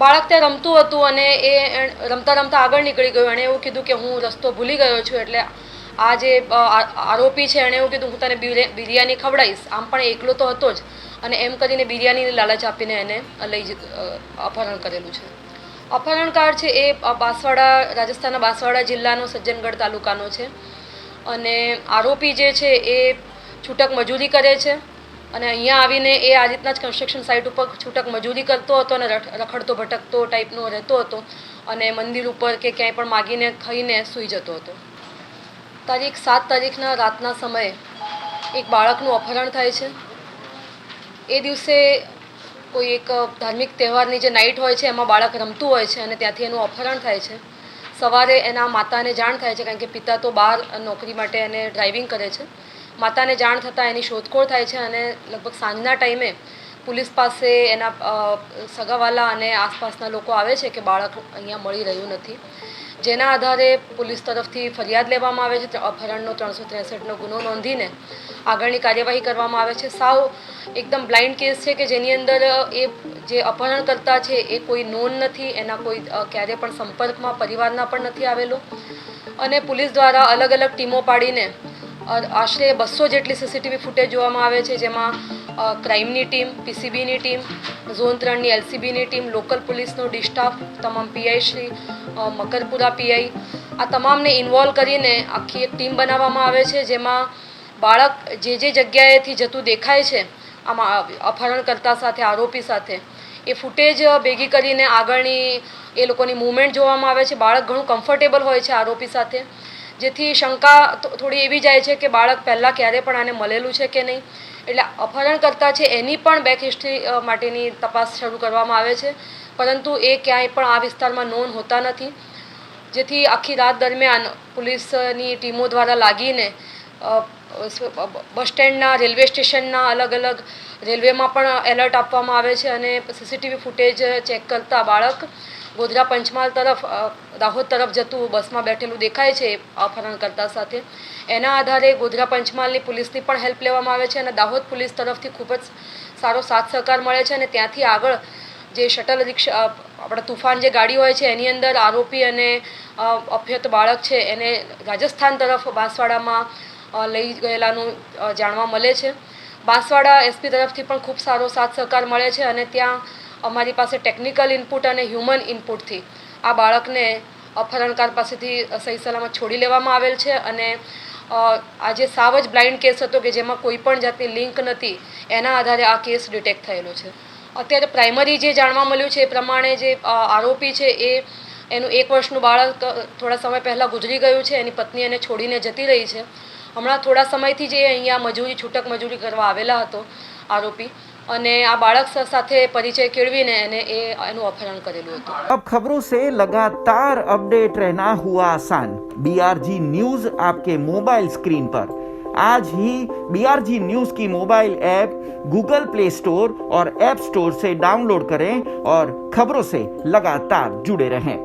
બાળક ત્યાં રમતું હતું અને એ રમતા રમતા આગળ નીકળી ગયું. એણે એવું કીધું કે હું રસ્તો ભૂલી ગયો છું. એટલે આ જે આરોપી છે એણે એવું કીધું હું તને બિરયાની ખવડાવીશ. આમ પણ એકલો તો હતો જ, અને એમ કરીને બિરયાનીની લાલચ આપીને એને અપહરણ કરેલું છે. અપહરણકાર છે એ બાંસવાડા, રાજસ્થાનના બાંસવાડા જિલ્લાનો સજ્જનગઢ તાલુકાનો છે. અને આરોપી જે છે એ છૂટક મજૂરી કરે છે અને અહીંયા આવીને એ આ રીતના જ કન્સ્ટ્રક્શન સાઇટ ઉપર છૂટક મજૂરી કરતો હતો અને રખડતો ભટકતો ટાઈપનો રહેતો હતો અને મંદિર ઉપર કે ક્યાંય પણ માગીને ખાઈને સૂઈ જતો હતો. તારીખ 7 તારીખના રાતના સમયે એક બાળકનું અપહરણ થાય છે. એ દિવસે કોઈ એક ધાર્મિક તહેવારની જે નાઇટ હોય છે એમાં બાળક રમતું હોય છે અને ત્યાંથી એનું અપહરણ થાય છે. સવારે એના માતાને જાણ થાય છે, કારણ કે પિતા તો બહાર નોકરી માટે એને ડ્રાઇવિંગ કરે છે. માતાને જાણ થતાં એની શોધખોળ થાય છે અને લગભગ સાંજના ટાઈમે પોલીસ પાસે એના સગાવાલા અને આસપાસના લોકો આવે છે કે બાળક અહીંયા મળી રહ્યું નથી. જેના આધારે પોલીસ તરફથી ફરિયાદ લેવામાં આવે છે. અપહરણનો 363નો ગુનો નોંધીને આગળની કાર્યવાહી કરવામાં આવે છે. સાવ એકદમ બ્લાઇન્ડ કેસ છે કે જેની અંદર એ જે અપહરણકર્તા છે એ કોઈ નોન નથી, એના કોઈ ક્યારે પણ સંપર્કમાં પરિવારના પણ નથી આવેલો. અને પોલીસ દ્વારા અલગ અલગ ટીમો પાડીને આશરે 200 જેટલી સીસીટીવી ફૂટેજ જોવામાં આવે છે, જેમાં ક્રાઇમની ટીમ, પીસીબીની ટીમ, ઝોન 3ની એલસીબીની ટીમ, લોકલ પોલીસનો ડી સ્ટાફ, તમામ પીઆઈ શ્રી, મકરપુરા પીઆઈ, આ તમામને ઇન્વોલ્વ કરીને આખી એક ટીમ બનાવવામાં આવે છે, જેમાં બાળક જે જગ્યાએથી જતું દેખાય છે આમાં અપહરણકર્તા સાથે, આરોપી સાથે, એ ફૂટેજ ભેગી કરીને આગળની એ લોકોની મૂવમેન્ટ જોવામાં આવે છે. બાળક ઘણું કમ્ફર્ટેબલ હોય છે આરોપી સાથે, જેથી શંકા થોડી એવી જાય છે કે બાળક પહેલાં ક્યારે પણ આને મળેલું છે કે નહીં. એટલે અપહરણકર્તા છે એની પણ બેક હિસ્ટ્રી માટેની તપાસ શરૂ કરવામાં આવે છે, પરંતુ એ ક્યાંય પણ આ વિસ્તારમાં નોંધ હોતા નથી. જેથી આખી રાત દરમિયાન પોલીસની ટીમો દ્વારા લાગીને બસ સ્ટેન્ડના, રેલવે સ્ટેશનના, અલગ અલગ રેલવેમાં પણ એલર્ટ આપવામાં આવે છે અને સીસીટીવી ફૂટેજ ચેક કરતાં બાળક ગોધરા પંચમહાલ તરફ, દાહોદ તરફ જતું બસમાં બેઠેલું દેખાય છે અપહરણકર્તા સાથે. એના આધારે ગોધરા પંચમહાલની પોલીસની પણ હેલ્પ લેવામાં આવે છે અને દાહોદ પોલીસ તરફથી ખૂબ જ સારો સાથ સહકાર મળે છે. અને ત્યાંથી આગળ જે શટલ રિક્ષા, આપણા તુફાન જે ગાડી હોય છે એની અંદર આરોપી અને અભ્યત બાળક છે એને રાજસ્થાન તરફ બાંસવાડામાં લઈ ગયેલાનું જાણવા મળે છે. બાંસવાડા એસપી તરફથી પણ ખૂબ સારો સાથ સહકાર મળે છે અને ત્યાં અમારી પાસે ટેકનિકલ ઇનપુટ અને હ્યુમન ઇનપુટથી આ બાળકને અપહરણકાર પાસેથી સહી સલામત છોડી લેવામાં આવેલ છે. અને આજે સાવ જ બ્લાઇન્ડ કેસ હતો કે જેમાં કોઈ પણ જાતની લિંક નથી, એના આધારે આ કેસ ડિટેક્ટ થયેલો છે. અત્યારે પ્રાઇમરી જે જાણવા મળ્યું છે એ પ્રમાણે જે આરોપી છે એ એનું 1 વર્ષનું બાળક થોડા સમય પહેલાં ગુજરી ગયું છે. એની પત્ની એને છોડીને જતી રહી છે. હમણાં થોડા સમયથી જે અહીંયા છૂટક મજૂરી કરવા આવેલા હતો આરોપી, અને આ બાળક સાથે પરિચય કેળવીને એનું અપહરણ કરેલું હતું. अब खबरों से लगातार अपडेट रहना हुआ आसान. BRG न्यूज आपके मोबाइल स्क्रीन पर. आज ही BRG न्यूज की mobile app Google play store और ऐप स्टोर से डाउनलोड करें और खबरों से लगातार जुड़े रहें.